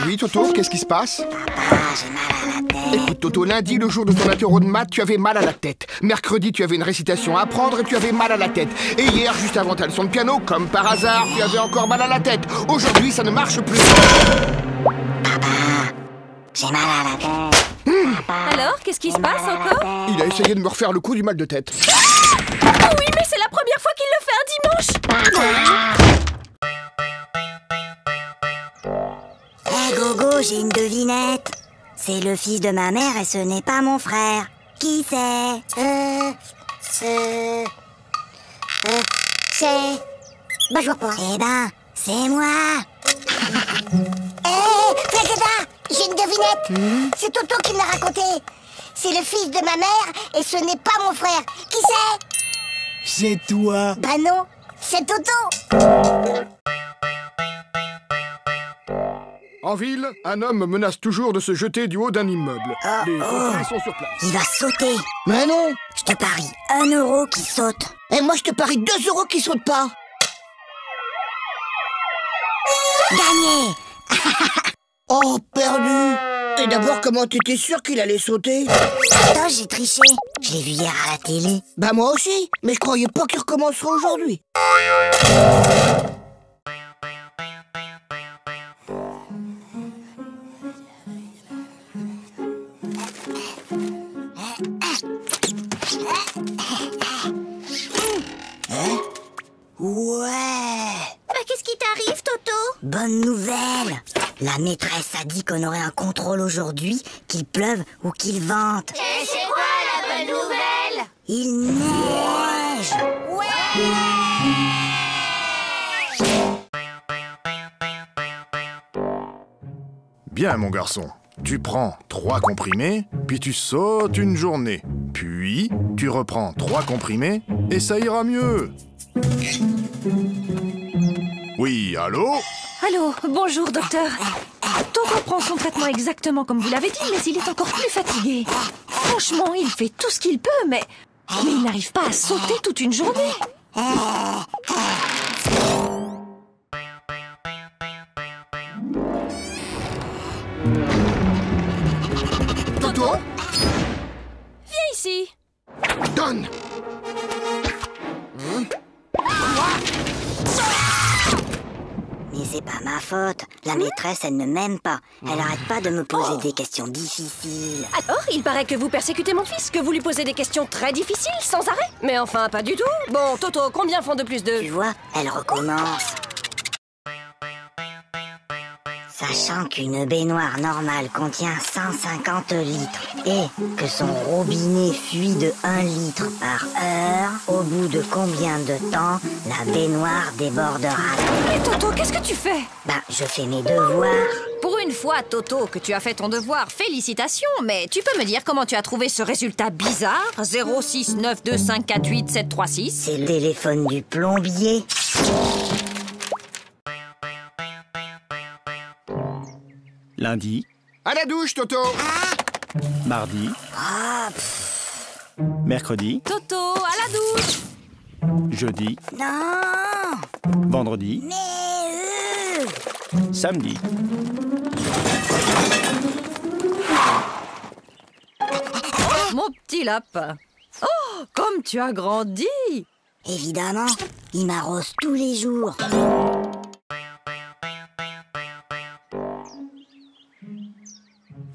Oui, Toto, qu'est-ce qui se passe? Papa, j'ai mal à la tête. Écoute, Toto, lundi, le jour de ton interro de maths, tu avais mal à la tête. Mercredi, tu avais une récitation à apprendre et tu avais mal à la tête. Et hier, juste avant ta leçon de piano, comme par hasard, tu avais encore mal à la tête. Aujourd'hui, ça ne marche plus. Papa, j'ai mal à la tête. Alors, qu'est-ce qui se passe encore? Il a essayé de me refaire le coup du mal de tête. Oh oui, mais c'est la première fois qu'il le fait un dimanche. Hé Gogo, j'ai une devinette. C'est le fils de ma mère et ce n'est pas mon frère. Qui c'est? C'est... Bah, je vois pas. Eh ben, c'est moi. Hé, Frédéda, j'ai une devinette. C'est Toto qui me l'a raconté. C'est le fils de ma mère et ce n'est pas mon frère. Qui c'est? C'est toi. Bah non, c'est Toto. En ville, un homme menace toujours de se jeter du haut d'un immeuble. Les pompiers sont sur place. Il va sauter. Mais non. Je te parie 1 euro qui saute. Et moi, je te parie 2 euros qui sautent pas. Gagné. Oh, perdu. Et d'abord, comment t'étais sûr qu'il allait sauter? Attends, j'ai triché. Je l'ai vu hier à la télé. Bah moi aussi, mais je croyais pas qu'il recommencerait aujourd'hui. Ouais. Qu'est-ce qui t'arrive, Toto? Bonne nouvelle. La maîtresse a dit qu'on aurait un contrôle aujourd'hui, qu'il pleuve ou qu'il vente. Et c'est quoi la bonne nouvelle? Il neige. Bien, mon garçon. Tu prends 3 comprimés, puis tu sautes une journée. Puis, tu reprends 3 comprimés, et ça ira mieux. Oui, allô? Allô, bonjour docteur. Toto prend son traitement exactement comme vous l'avez dit, mais il est encore plus fatigué. Franchement, il fait tout ce qu'il peut, mais il n'arrive pas à sauter toute une journée. Toto, Viens ici. donne. Mais c'est pas ma faute. La maîtresse, elle ne m'aime pas. Elle arrête pas de me poser des questions difficiles. Alors, il paraît que vous persécutez mon fils, que vous lui posez des questions très difficiles, sans arrêt. Mais enfin, pas du tout. Bon, Toto, combien font 2 plus 2? Tu vois, elle recommence. Sachant qu'une baignoire normale contient 150 litres et que son robinet fuit de 1 litre par heure, au bout de combien de temps la baignoire débordera? Mais Toto, qu'est-ce que tu fais? Ben, je fais mes devoirs. Pour une fois, Toto, que tu as fait ton devoir, félicitations, mais tu peux me dire comment tu as trouvé ce résultat bizarre? 06925487736. C'est le téléphone du plombier. Lundi, À la douche, Toto. mardi, mercredi, Toto, à la douche. jeudi, Non, vendredi, mais samedi. Mon petit lapin. Oh, comme tu as grandi. évidemment, il m'arrose tous les jours.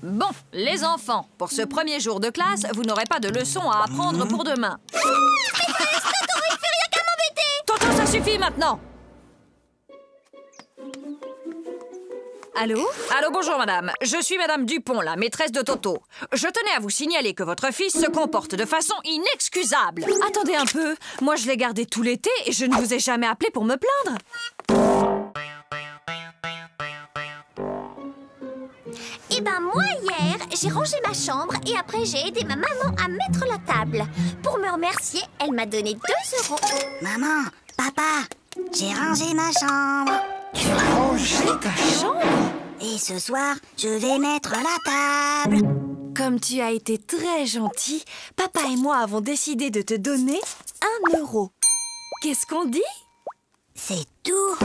Bon, les enfants, pour ce premier jour de classe, vous n'aurez pas de leçons à apprendre pour demain. Toto, ça suffit maintenant. Allô? Allô, bonjour madame. Je suis madame Dupont, la maîtresse de Toto. Je tenais à vous signaler que votre fils se comporte de façon inexcusable. Attendez un peu. Moi, je l'ai gardé tout l'été et je ne vous ai jamais appelé pour me plaindre. Eh ben moi hier, j'ai rangé ma chambre et après j'ai aidé ma maman à mettre la table. Pour me remercier, elle m'a donné 2 euros. Maman, papa, j'ai rangé ma chambre. Tu as rangé ta chambre? Et ce soir, je vais mettre la table. Comme tu as été très gentil, papa et moi avons décidé de te donner 1 euro. Qu'est-ce qu'on dit? C'est tout.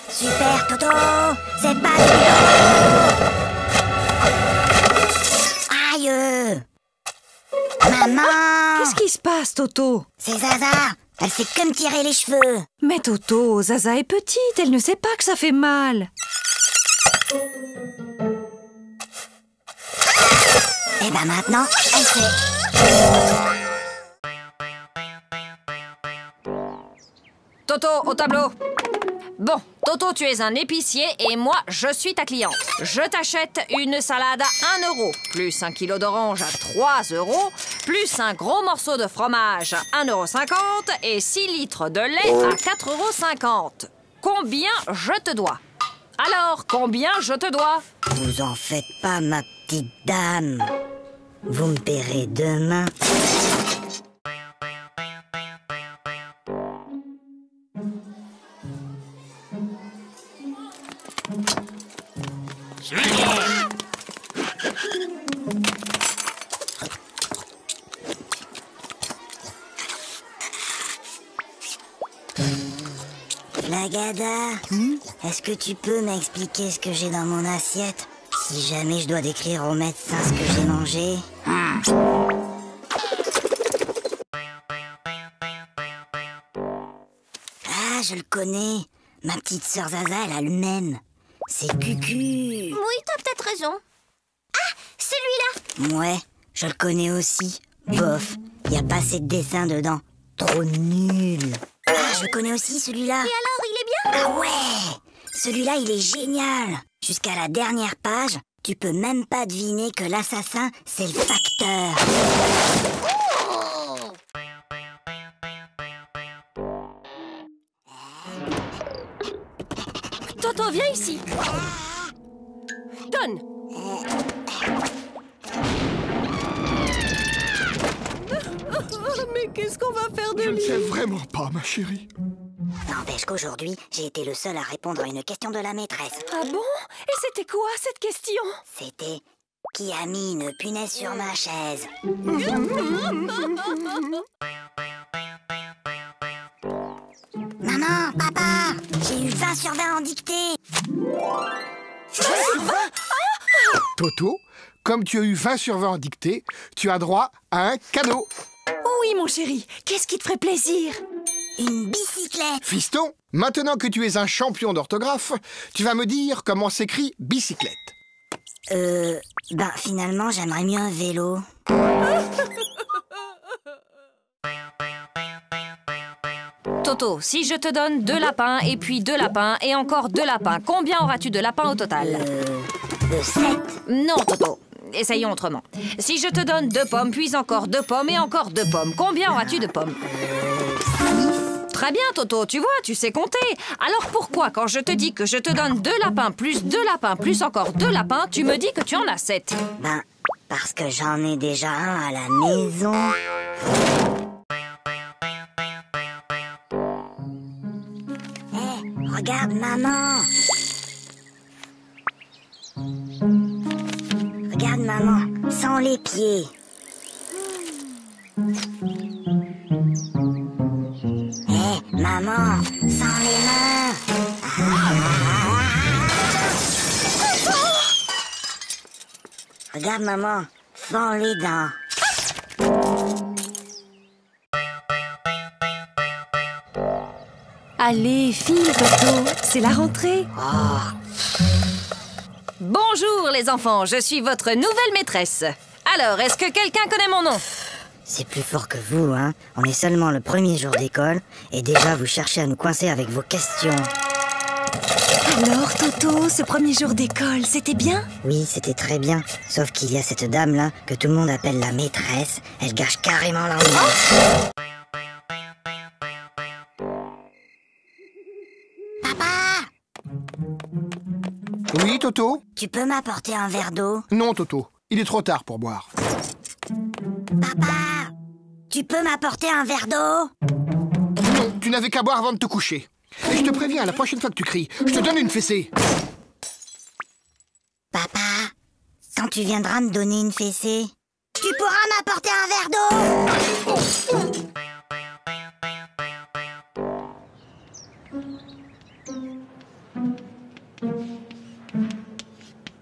Super Toto, c'est pas du Aïe! Maman! Qu'est-ce qui se passe, Toto? C'est Zaza. Elle fait que me tirer les cheveux. Mais Toto, Zaza est petite, elle ne sait pas que ça fait mal. Et ben maintenant, elle sait. Toto, au tableau. Bon, Toto, tu es un épicier et moi, je suis ta cliente. Je t'achète une salade à 1 euro, plus 1 kilo d'orange à 3 euros, plus un gros morceau de fromage à 1,50 € et 6 litres de lait à 4,50 €. Combien je te dois? Alors, combien je te dois? Vous en faites pas, ma petite dame. Vous me paierez demain. Flagada, est-ce que tu peux m'expliquer ce que j'ai dans mon assiette? Si jamais je dois décrire au médecin ce que j'ai mangé. Ah, je le connais. Ma petite sœur Zaza, elle a le même. C'est Cucu. Oui, t'as peut-être raison. Ah, celui-là. Ouais, je le connais aussi. Bof, y a pas assez de dessins dedans. Trop nul. Ah, je connais aussi celui-là. Et alors, il est bien? Ah ouais! Celui-là, il est génial! Jusqu'à la dernière page, tu peux même pas deviner que l'assassin, c'est le facteur. Toto, viens ici. Donne. Mais qu'est-ce qu'on va faire de Je ne lui? sais vraiment pas, ma chérie. N'empêche qu'aujourd'hui, j'ai été le seul à répondre à une question de la maîtresse. Ah bon? Et c'était quoi cette question? C'était « Qui a mis une punaise sur ma chaise ?» Maman, papa, j'ai eu 20 sur 20 en dictée. Toto, comme tu as eu 20 sur 20 en dictée, tu as droit à un cadeau. Oui, mon chéri. Qu'est-ce qui te ferait plaisir? Une bicyclette. Fiston, maintenant que tu es un champion d'orthographe, tu vas me dire comment s'écrit bicyclette. Ben finalement, j'aimerais mieux un vélo. Toto, si je te donne 2 lapins et puis 2 lapins et encore 2 lapins, combien auras-tu de lapins au total? 7. Non, Toto. Essayons autrement. Si je te donne 2 pommes, puis encore 2 pommes et encore 2 pommes, combien auras-tu de pommes? Très bien, Toto, tu vois, tu sais compter. Alors pourquoi, quand je te dis que je te donne 2 lapins, plus 2 lapins, plus encore 2 lapins, tu me dis que tu en as 7? Ben, parce que j'en ai déjà un à la maison. Hé, regarde maman. Regarde maman, sans les pieds. Hé, maman, sans les mains. Regarde maman, sans les dents. Allez, file, Toto, c'est la rentrée. Bonjour les enfants, je suis votre nouvelle maîtresse. Alors, est-ce que quelqu'un connaît mon nom? C'est plus fort que vous, hein. On est seulement le premier jour d'école et déjà vous cherchez à nous coincer avec vos questions. Alors, Toto, ce premier jour d'école, c'était bien? Oui, c'était très bien. Sauf qu'il y a cette dame-là que tout le monde appelle la maîtresse. Elle gâche carrément l'ambiance. Papa! Oui, Toto? Tu peux m'apporter un verre d'eau? Non, Toto. Il est trop tard pour boire. Papa! Tu peux m'apporter un verre d'eau? Non, tu n'avais qu'à boire avant de te coucher. Et je te préviens, la prochaine fois que tu cries, je te donne une fessée. Papa, quand tu viendras me donner une fessée, tu pourras m'apporter un verre d'eau.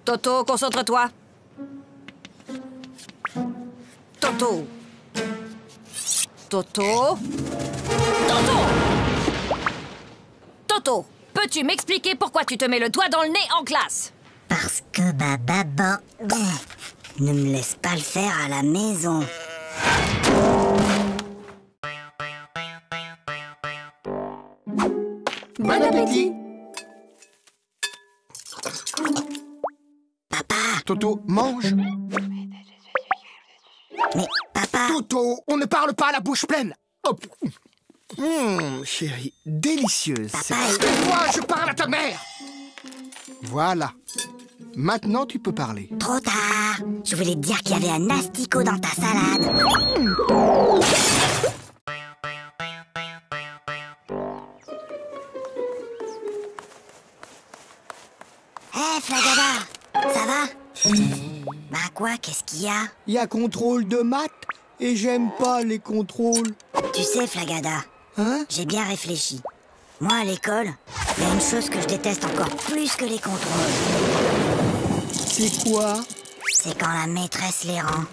Toto, concentre-toi. Toto. Toto. Toto. Toto, peux-tu m'expliquer pourquoi tu te mets le doigt dans le nez en classe? Parce que maman ne me laisse pas le faire à la maison. Bon appétit. Papa, Toto, mange. mais papa... Toto, on ne parle pas à la bouche pleine. Hop. Chérie, délicieuse. Papa, Tais-toi, je parle à ta mère. Voilà. Maintenant, tu peux parler. trop tard. Je voulais te dire qu'il y avait un asticot dans ta salade. Hé, Flagada, ça va? Bah quoi, qu'est-ce qu'il y a? Il y a contrôle de maths et j'aime pas les contrôles. Tu sais, Flagada, Hein? j'ai bien réfléchi. Moi, à l'école, il y a une chose que je déteste encore plus que les contrôles. C'est quoi? C'est quand la maîtresse les rend.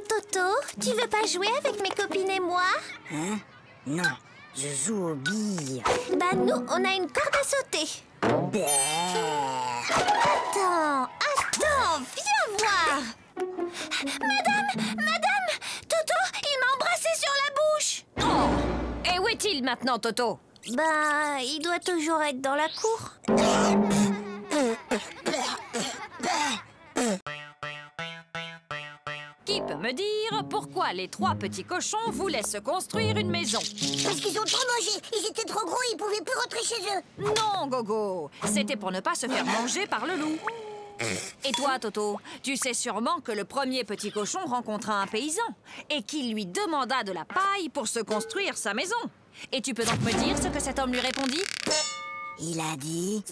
Toto, tu veux pas jouer avec mes copines et moi? Hein? Non, je joue aux billes. Bah nous, on a une corde à sauter. Attends, viens voir. Madame, Toto, il m'a embrassé sur la bouche. Oh! Et où est-il maintenant, Toto? Bah, il doit toujours être dans la cour. Qui peut me dire pourquoi les trois petits cochons voulaient se construire une maison? Parce qu'ils ont trop mangé, ils étaient trop gros, ils pouvaient plus rentrer chez eux. Non, Gogo, c'était pour ne pas se faire manger par le loup. Et toi, Toto, tu sais sûrement que le premier petit cochon rencontra un paysan et qu'il lui demanda de la paille pour se construire sa maison. Et tu peux donc me dire ce que cet homme lui répondit? Il a dit...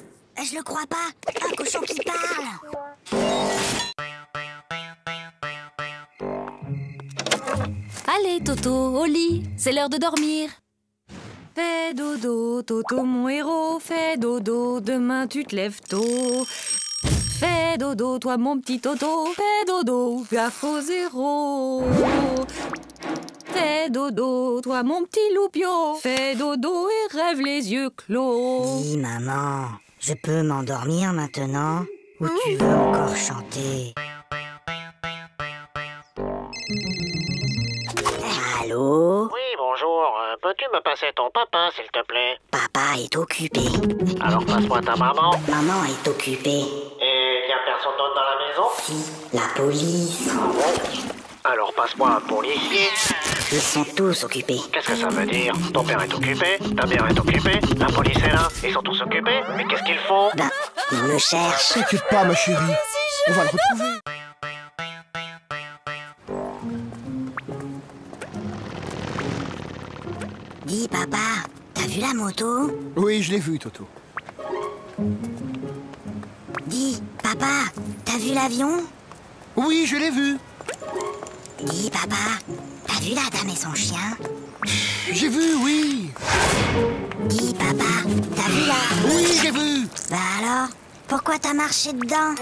Je le crois pas, un cochon qui parle. Allez, Toto, au lit, c'est l'heure de dormir. Fais dodo, Toto, mon héros, fais dodo, demain tu te lèves tôt. Fais dodo, toi mon petit Toto, fais dodo, gaffe au zéro. Fais dodo, toi mon petit loupio, fais dodo et rêve les yeux clos. Dis, maman, je peux m'endormir maintenant? Ou tu veux encore chanter? Allô? Oui, bonjour. Peux-tu me passer ton papa, s'il te plaît? Papa est occupé. Alors passe-moi ta maman. Maman est occupée. Et y a personne d'autre dans la maison? Si, la police. Alors passe-moi un policier. Ils sont tous occupés. Qu'est-ce que ça veut dire? Ton père est occupé, ta mère est occupée, la police est là, ils sont tous occupés. Mais qu'est-ce qu'ils font? Ben, ils me cherchent. T'inquiète pas, ma chérie. On va le retrouver. Dis, papa, t'as vu la moto? Oui, je l'ai vu, Toto. Dis, papa, t'as vu l'avion? Oui, je l'ai vu. Dis, papa, t'as vu la dame et son chien? J'ai vu, oui. Dis, papa, t'as vu la... Oui, j'ai vu. Bah alors, pourquoi t'as marché dedans?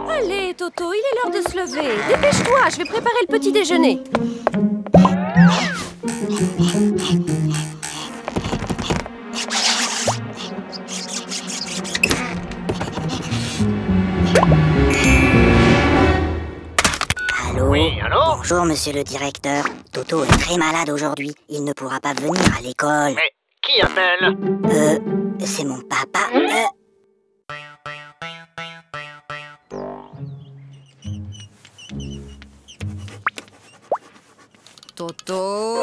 Allez, Toto, il est l'heure de se lever. Dépêche-toi, je vais préparer le petit déjeuner. Allô? Oui, allô? Bonjour, monsieur le directeur. Toto est très malade aujourd'hui. Il ne pourra pas venir à l'école. Mais qui appelle? C'est mon papa. Toto...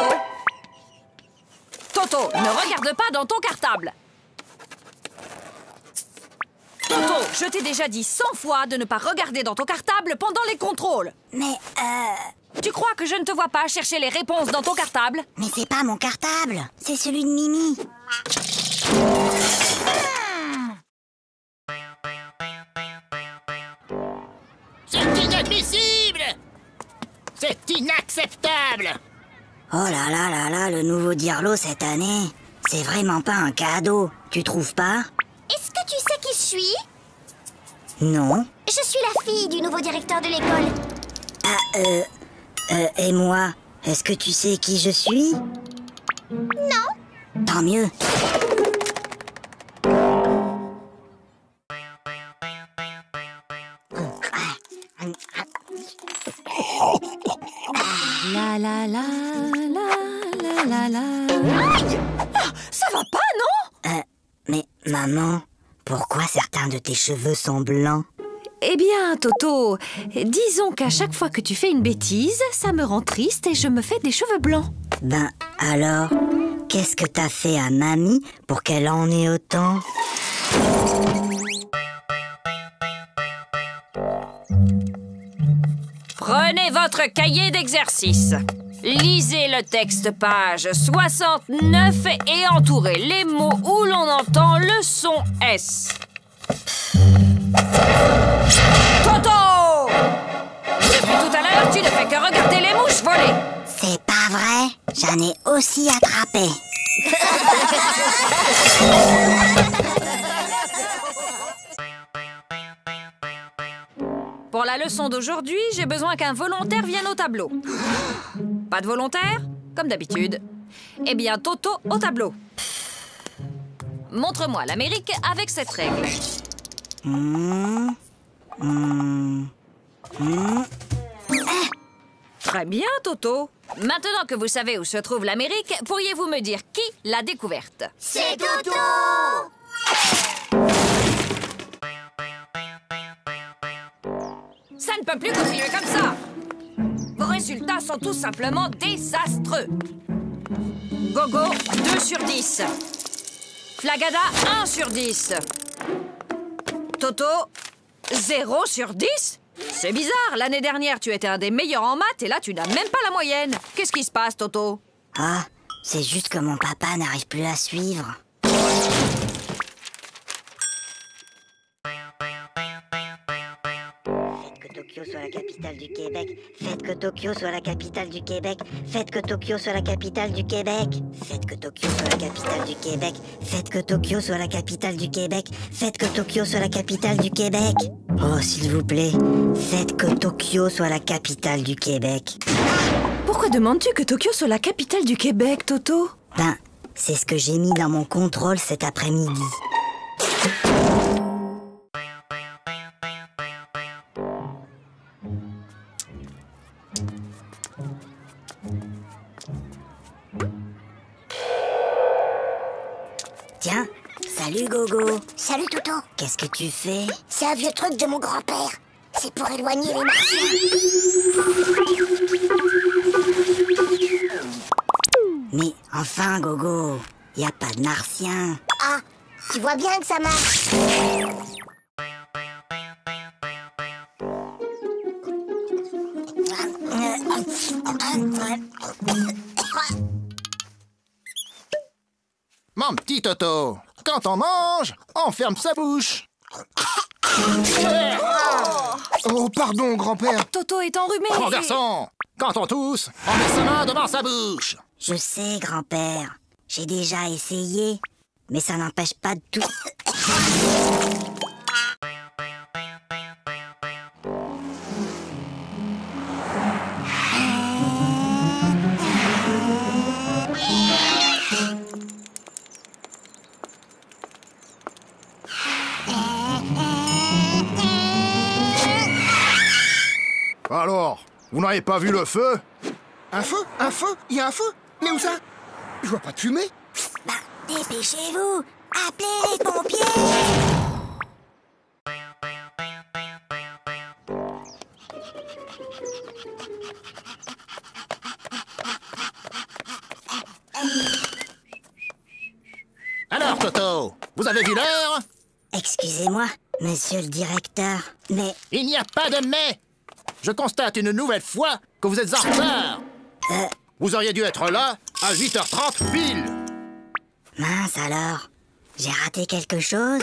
Toto, ne regarde pas dans ton cartable. Toto, je t'ai déjà dit 100 fois de ne pas regarder dans ton cartable pendant les contrôles. Mais, Tu crois que je ne te vois pas chercher les réponses dans ton cartable? mais c'est pas mon cartable. C'est celui de Mimi. C'est inadmissible! C'est inacceptable! Oh là là là là, le nouveau Dirlo cette année, c'est vraiment pas un cadeau, tu trouves pas? Est-ce que tu sais qui je suis? Non. Je suis la fille du nouveau directeur de l'école. Et moi, est-ce que tu sais qui je suis? Non. Tant mieux. La la la la la la la. Aïe! Ah, ça va pas, non? Mais maman, pourquoi certains de tes cheveux sont blancs? Eh bien, Toto, disons qu'à chaque fois que tu fais une bêtise, ça me rend triste et je me fais des cheveux blancs. Ben alors, qu'est-ce que t'as fait à mamie pour qu'elle en ait autant? Prenez votre cahier d'exercice. Lisez le texte page 69 et entourez les mots où l'on entend le son S. Toto! Depuis tout à l'heure, tu ne fais que regarder les mouches voler. C'est pas vrai, j'en ai aussi attrapé. Pour la leçon d'aujourd'hui, j'ai besoin qu'un volontaire vienne au tableau. Pas de volontaire? Comme d'habitude. Eh bien, Toto au tableau. Montre-moi l'Amérique avec cette règle. Très bien, Toto. Maintenant que vous savez où se trouve l'Amérique, pourriez-vous me dire qui l'a découverte? C'est Toto! Ça ne peut plus continuer comme ça. Vos résultats sont tout simplement désastreux. Gogo, 2 sur 10. Flagada, 1 sur 10. Toto, 0 sur 10? C'est bizarre, l'année dernière, tu étais un des meilleurs en maths et là, tu n'as même pas la moyenne. Qu'est-ce qui se passe, Toto? Ah, c'est juste que mon papa n'arrive plus à suivre. Tokyo soit la capitale du Québec. Faites que Tokyo soit la capitale du Québec. Faites que Tokyo soit la capitale du Québec. Faites que Tokyo soit la capitale du Québec. Faites que Tokyo soit la capitale du Québec. Faites que Tokyo soit la capitale du Québec. Oh, s'il vous plaît, faites que Tokyo soit la capitale du Québec. Pourquoi demandes-tu que Tokyo soit la capitale du Québec, Toto? Ben, c'est ce que j'ai mis dans mon contrôle cet après-midi. Tiens, salut Gogo. Salut Toto. Qu'est-ce que tu fais? C'est un vieux truc de mon grand-père. C'est pour éloigner les martiens. Mais enfin Gogo, y a pas de martiens. Ah, tu vois bien que ça marche. Mon petit Toto, quand on mange, on ferme sa bouche. Oh, pardon, grand-père. Toto est enrhumé. Mon garçon, quand on tousse, on met sa main devant sa bouche. Je sais, grand-père. J'ai déjà essayé, mais ça n'empêche pas de tout. Alors, vous n'avez pas vu le feu? Un feu? Un feu? Il y a un feu? Mais où ça? Je vois pas de fumée. Bah, dépêchez-vous! Appelez les pompiers! Alors, Toto, vous avez vu l'heure? Excusez-moi, monsieur le directeur, mais... Il n'y a pas de mais. Je constate une nouvelle fois que vous êtes en retard. Vous auriez dû être là à 8h30 pile. Mince alors, J'ai raté quelque chose?